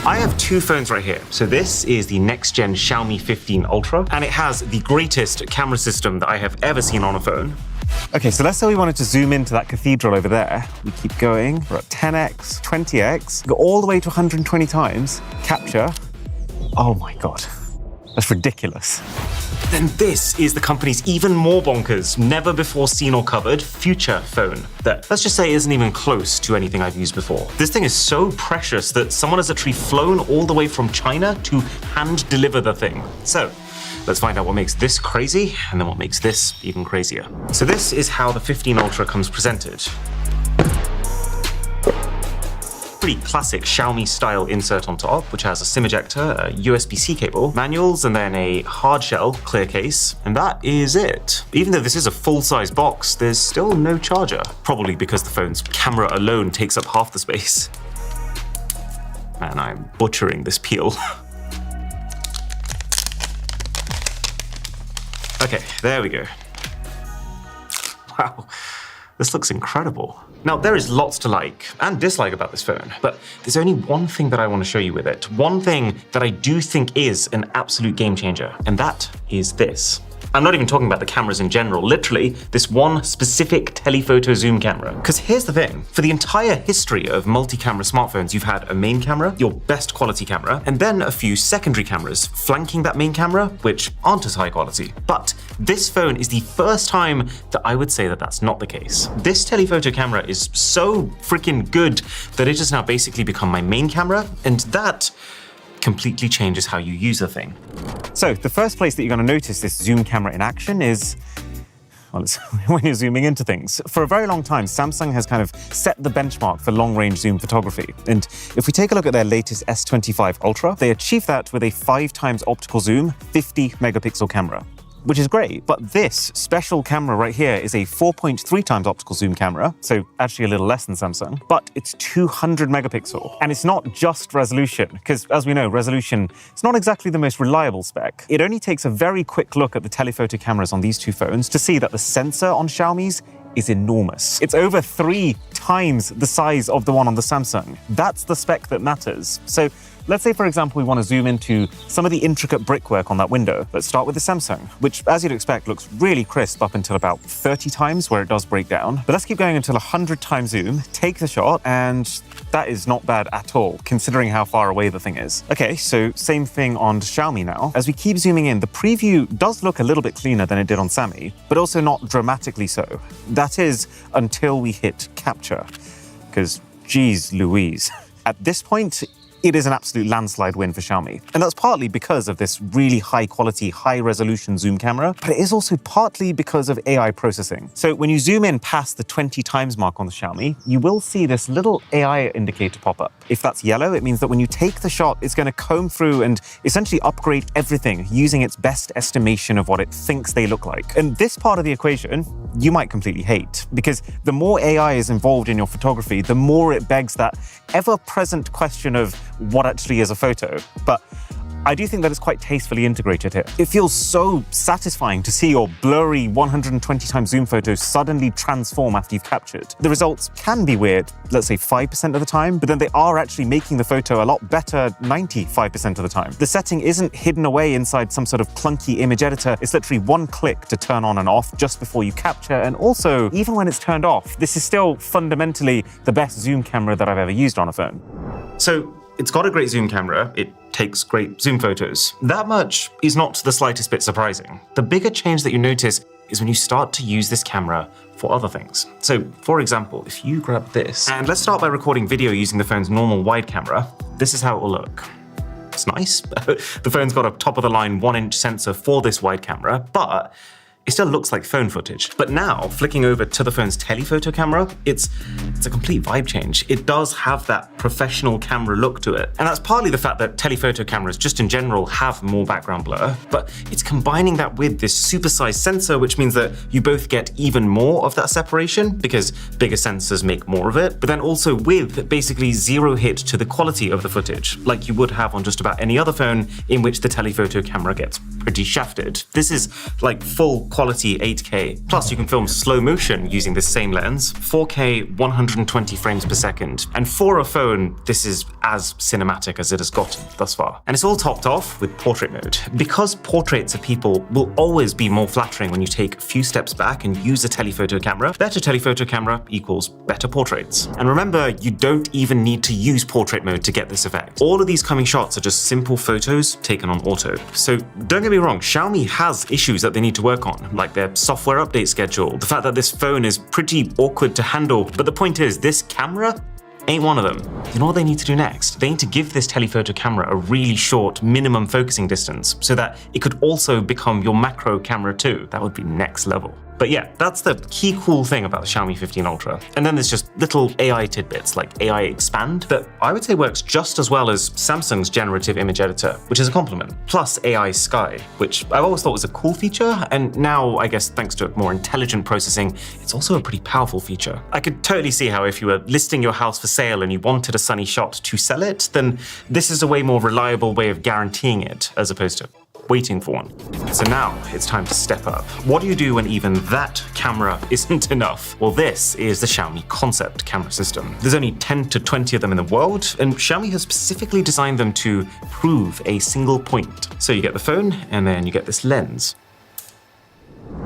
I have two phones right here. So this is the next-gen Xiaomi 15 Ultra, and it has the greatest camera system that I have ever seen on a phone. Okay, so let's say we wanted to zoom into that cathedral over there. We keep going. We're at 10x, 20x, go all the way to 120 times. Capture. Oh my God, that's ridiculous. Then this is the company's even more bonkers, never before seen or covered Future phone that, let's just say, isn't even close to anything I've used before. This thing is so precious that someone has actually flown all the way from China to hand deliver the thing. So let's find out what makes this crazy and then what makes this even crazier. So this is how the 15 Ultra comes presented. Pretty classic Xiaomi style insert on top, which has a SIM ejector, a USB-C cable, manuals, and then a hard shell clear case. And that is it. Even though this is a full-size box, there's still no charger. Probably because the phone's camera alone takes up half the space. Man, I'm butchering this peel. Okay, there we go. Wow, this looks incredible. Now, there is lots to like and dislike about this phone, but there's only one thing that I want to show you with it. One thing that I do think is an absolute game changer, and that is this. I'm not even talking about the cameras in general, literally this one specific telephoto zoom camera. Because here's the thing, for the entire history of multi-camera smartphones, you've had a main camera, your best quality camera, and then a few secondary cameras flanking that main camera, which aren't as high quality. But this phone is the first time that I would say that that's not the case. This telephoto camera is so freaking good that it has now basically become my main camera, and that completely changes how you use the thing. So the first place that you're going to notice this zoom camera in action is, well, it's when you're zooming into things. For a very long time, Samsung has kind of set the benchmark for long-range zoom photography. And if we take a look at their latest S25 Ultra, they achieved that with a 5x optical zoom, 50 megapixel camera, which is great. But this special camera right here is a 4.3x optical zoom camera, so actually a little less than Samsung, but it's 200 megapixel. And it's not just resolution, because as we know, resolution is not exactly the most reliable spec. It only takes a very quick look at the telephoto cameras on these two phones to see that the sensor on Xiaomi's is enormous. It's over 3 times the size of the one on the Samsung. That's the spec that matters. So let's say, for example, we want to zoom into some of the intricate brickwork on that window. Let's start with the Samsung, which, as you'd expect, looks really crisp up until about 30 times where it does break down. But let's keep going until 100 times zoom, take the shot, and that is not bad at all, considering how far away the thing is. Okay, so same thing on Xiaomi now. As we keep zooming in, the preview does look a little bit cleaner than it did on Sammy, but also not dramatically so. That is until we hit capture, because geez Louise. At this point, it is an absolute landslide win for Xiaomi. And that's partly because of this really high quality, high resolution zoom camera, but it is also partly because of AI processing. So when you zoom in past the 20 times mark on the Xiaomi, you will see this little AI indicator pop up. If that's yellow, it means that when you take the shot, it's going to comb through and essentially upgrade everything using its best estimation of what it thinks they look like. And this part of the equation, you might completely hate, because the more AI is involved in your photography, the more it begs that ever-present question of what actually is a photo. But I do think that it's quite tastefully integrated here. It feels so satisfying to see your blurry 120 times zoom photos suddenly transform after you've captured. The results can be weird, let's say 5% of the time, but then they are actually making the photo a lot better 95% of the time. The setting isn't hidden away inside some sort of clunky image editor. It's literally one click to turn on and off just before you capture. And also, even when it's turned off, this is still fundamentally the best zoom camera that I've ever used on a phone. So it's got a great zoom camera. It takes great zoom photos. That much is not the slightest bit surprising. The bigger change that you notice is when you start to use this camera for other things. So, for example, if you grab this, and let's start by recording video using the phone's normal wide camera, this is how it will look. It's nice. The phone's got a top-of-the-line 1-inch sensor for this wide camera, but it still looks like phone footage. But now, flicking over to the phone's telephoto camera, it's a complete vibe change. It does have that professional camera look to it. And that's partly the fact that telephoto cameras just in general have more background blur, but it's combining that with this supersized sensor, which means that you both get even more of that separation because bigger sensors make more of it, but then also with basically zero hit to the quality of the footage, like you would have on just about any other phone in which the telephoto camera gets pretty shafted. This is like full quality quality 8K. Plus, you can film slow motion using this same lens, 4K 120 frames per second. And for a phone, this is as cinematic as it has gotten thus far. And it's all topped off with portrait mode. Because portraits of people will always be more flattering when you take a few steps back and use a telephoto camera, better telephoto camera equals better portraits. And remember, you don't even need to use portrait mode to get this effect. All of these coming shots are just simple photos taken on auto. So don't get me wrong, Xiaomi has issues that they need to work on, like their software update schedule, the fact that this phone is pretty awkward to handle, but the point is, this camera ain't one of them. You know what they need to do next? They need to give this telephoto camera a really short minimum focusing distance so that it could also become your macro camera too. That would be next level. But yeah, that's the key cool thing about the Xiaomi 15 Ultra. And then there's just little AI tidbits like AI Expand that I would say works just as well as Samsung's generative image editor, which is a compliment. Plus AI Sky, which I've always thought was a cool feature, and now I guess thanks to more intelligent processing, it's also a pretty powerful feature. I could totally see how if you were listing your house for sale and you wanted a sunny shot to sell it, then this is a way more reliable way of guaranteeing it as opposed to waiting for one. So now it's time to step up. What do you do when even that camera isn't enough? Well, this is the Xiaomi concept camera system. There's only 10 to 20 of them in the world, and Xiaomi has specifically designed them to prove a single point. So you get the phone, and then you get this lens.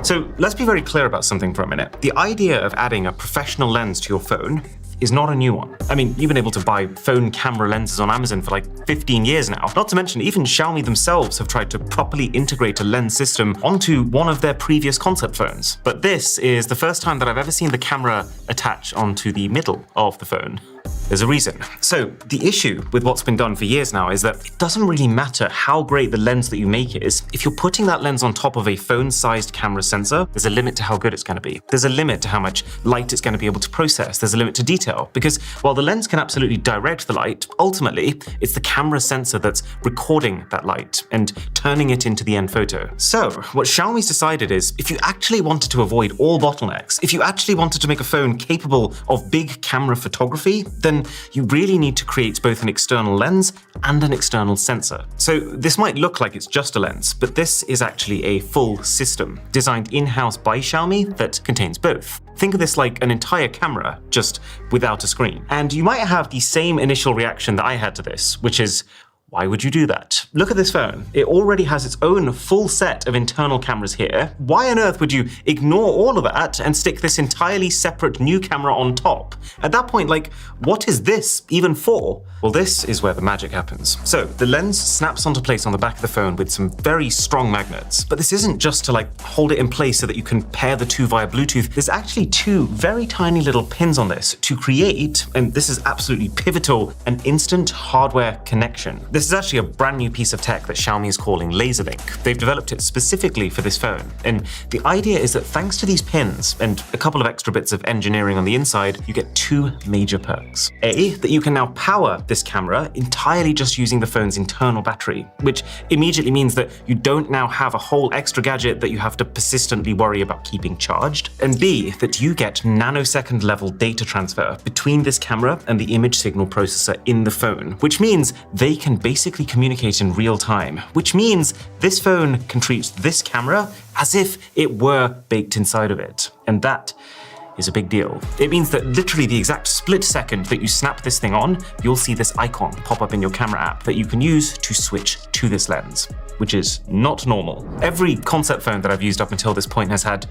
So let's be very clear about something for a minute. The idea of adding a professional lens to your phone is not a new one. I mean, you've been able to buy phone camera lenses on Amazon for like 15 years now. Not to mention, even Xiaomi themselves have tried to properly integrate a lens system onto one of their previous concept phones. But this is the first time that I've ever seen the camera attach onto the middle of the phone. There's a reason. So the issue with what's been done for years now is that it doesn't really matter how great the lens that you make is. If you're putting that lens on top of a phone-sized camera sensor, there's a limit to how good it's going to be. There's a limit to how much light it's going to be able to process. There's a limit to detail. Because while the lens can absolutely direct the light, ultimately, it's the camera sensor that's recording that light and turning it into the end photo. So what Xiaomi's decided is, if you actually wanted to avoid all bottlenecks, if you actually wanted to make a phone capable of big camera photography, then you really need to create both an external lens and an external sensor. So this might look like it's just a lens, but this is actually a full system designed in-house by Xiaomi that contains both. Think of this like an entire camera, just without a screen. And you might have the same initial reaction that I had to this, which is, why would you do that? Look at this phone. It already has its own full set of internal cameras here. Why on earth would you ignore all of that and stick this entirely separate new camera on top? At that point, like, what is this even for? Well, this is where the magic happens. So the lens snaps onto place on the back of the phone with some very strong magnets. But this isn't just to like hold it in place so that you can pair the two via Bluetooth. There's actually two very tiny little pins on this to create, and this is absolutely pivotal, an instant hardware connection. This is actually a brand new piece of tech that Xiaomi is calling LaserLink. They've developed it specifically for this phone. And the idea is that thanks to these pins and a couple of extra bits of engineering on the inside, you get two major perks. A, that you can now power this camera entirely just using the phone's internal battery, which immediately means that you don't now have a whole extra gadget that you have to persistently worry about keeping charged. And B, that you get nanosecond level data transfer between this camera and the image signal processor in the phone, which means they can basically communicate in real time, which means this phone can treat this camera as if it were baked inside of it. And that is a big deal. It means that literally the exact split second that you snap this thing on, you'll see this icon pop up in your camera app that you can use to switch to this lens, which is not normal. Every concept phone that I've used up until this point has had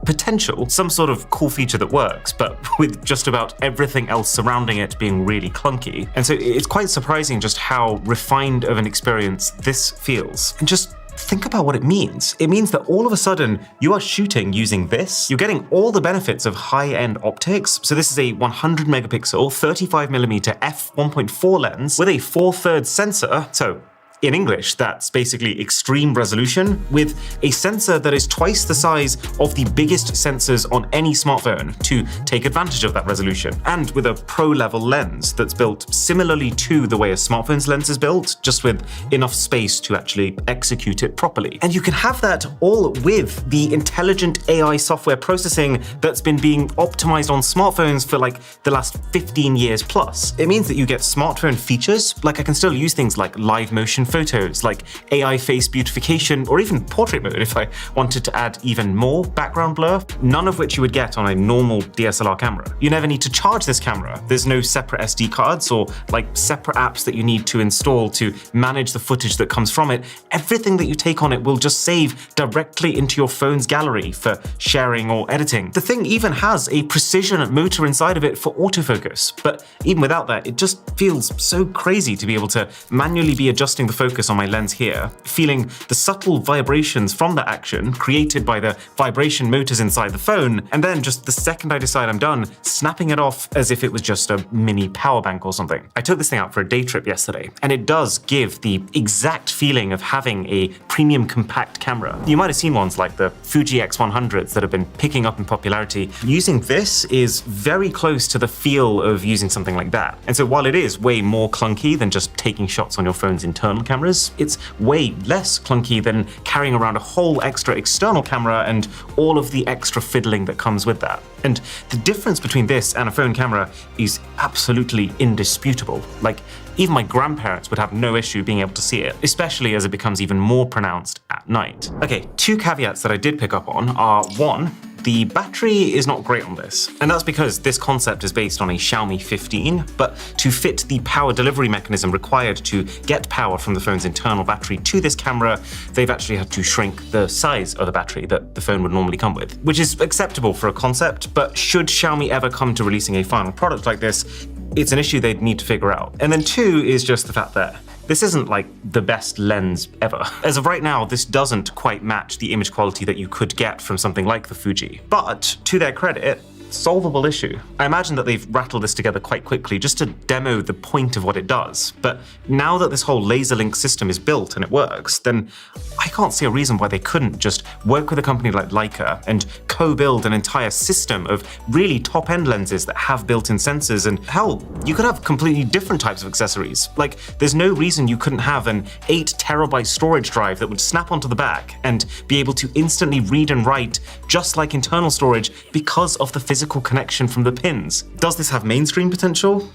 potential, some sort of cool feature that works, but with just about everything else surrounding it being really clunky. And so it's quite surprising just how refined of an experience this feels. And just think about what it means. It means that all of a sudden you are shooting using this. You're getting all the benefits of high-end optics. So this is a 100 megapixel, 35mm f1.4 lens with a 4/3 sensor. So in English, that's basically extreme resolution with a sensor that is twice the size of the biggest sensors on any smartphone to take advantage of that resolution. And with a pro-level lens that's built similarly to the way a smartphone's lens is built, just with enough space to actually execute it properly. And you can have that all with the intelligent AI software processing that's been being optimized on smartphones for like the last 15 years plus. It means that you get smartphone features, like I can still use things like live motion photos, like AI face beautification, or even portrait mode if I wanted to add even more background blur, none of which you would get on a normal DSLR camera. You never need to charge this camera. There's no separate SD cards or like separate apps that you need to install to manage the footage that comes from it. Everything that you take on it will just save directly into your phone's gallery for sharing or editing. The thing even has a precision motor inside of it for autofocus, but even without that, it just feels so crazy to be able to manually be adjusting the focus on my lens here, feeling the subtle vibrations from that action created by the vibration motors inside the phone, and then just the second I decide I'm done, snapping it off as if it was just a mini power bank or something. I took this thing out for a day trip yesterday, and it does give the exact feeling of having a premium compact camera. You might have seen ones like the Fuji X100s that have been picking up in popularity. Using this is very close to the feel of using something like that. And so while it is way more clunky than just taking shots on your phone's internal cameras, it's way less clunky than carrying around a whole extra external camera and all of the extra fiddling that comes with that. And the difference between this and a phone camera is absolutely indisputable. Like, even my grandparents would have no issue being able to see it, especially as it becomes even more pronounced at night. Okay, two caveats that I did pick up on are, one, the battery is not great on this, and that's because this concept is based on a Xiaomi 15, but to fit the power delivery mechanism required to get power from the phone's internal battery to this camera, they've actually had to shrink the size of the battery that the phone would normally come with, which is acceptable for a concept, but should Xiaomi ever come to releasing a final product like this, it's an issue they'd need to figure out. And then two is just the fact that this isn't like the best lens ever. As of right now, this doesn't quite match the image quality that you could get from something like the Fuji. But to their credit, solvable issue. I imagine that they've rattled this together quite quickly just to demo the point of what it does. But now that this whole laser link system is built and it works, then I can't see a reason why they couldn't just work with a company like Leica and co-build an entire system of really top-end lenses that have built-in sensors. And hell, you could have completely different types of accessories. Like, there's no reason you couldn't have an 8 terabyte storage drive that would snap onto the back and be able to instantly read and write just like internal storage because of the physical connection from the pins. Does this have mainstream potential?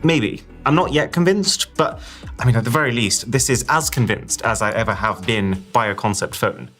Maybe. I'm not yet convinced, but I mean, at the very least, this is as convinced as I ever have been by a concept phone.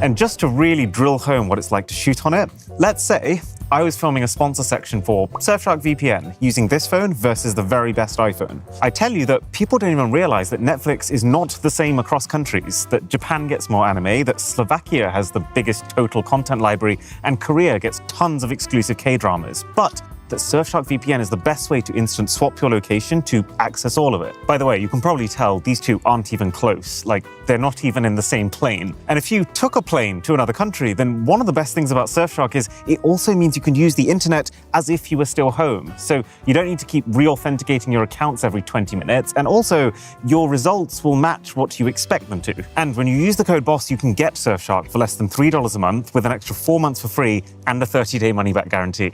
And just to really drill home what it's like to shoot on it, let's say I was filming a sponsor section for Surfshark VPN using this phone versus the very best iPhone. I tell you that people don't even realize that Netflix is not the same across countries, that Japan gets more anime, that Slovakia has the biggest total content library, and Korea gets tons of exclusive K-dramas. But that Surfshark VPN is the best way to instant swap your location to access all of it. By the way, you can probably tell these two aren't even close, like they're not even in the same plane. And if you took a plane to another country, then one of the best things about Surfshark is it also means you can use the internet as if you were still home. So you don't need to keep re-authenticating your accounts every 20 minutes, and also your results will match what you expect them to. And when you use the code BOSS, you can get Surfshark for less than $3 a month with an extra 4 months for free and a 30-day money-back guarantee.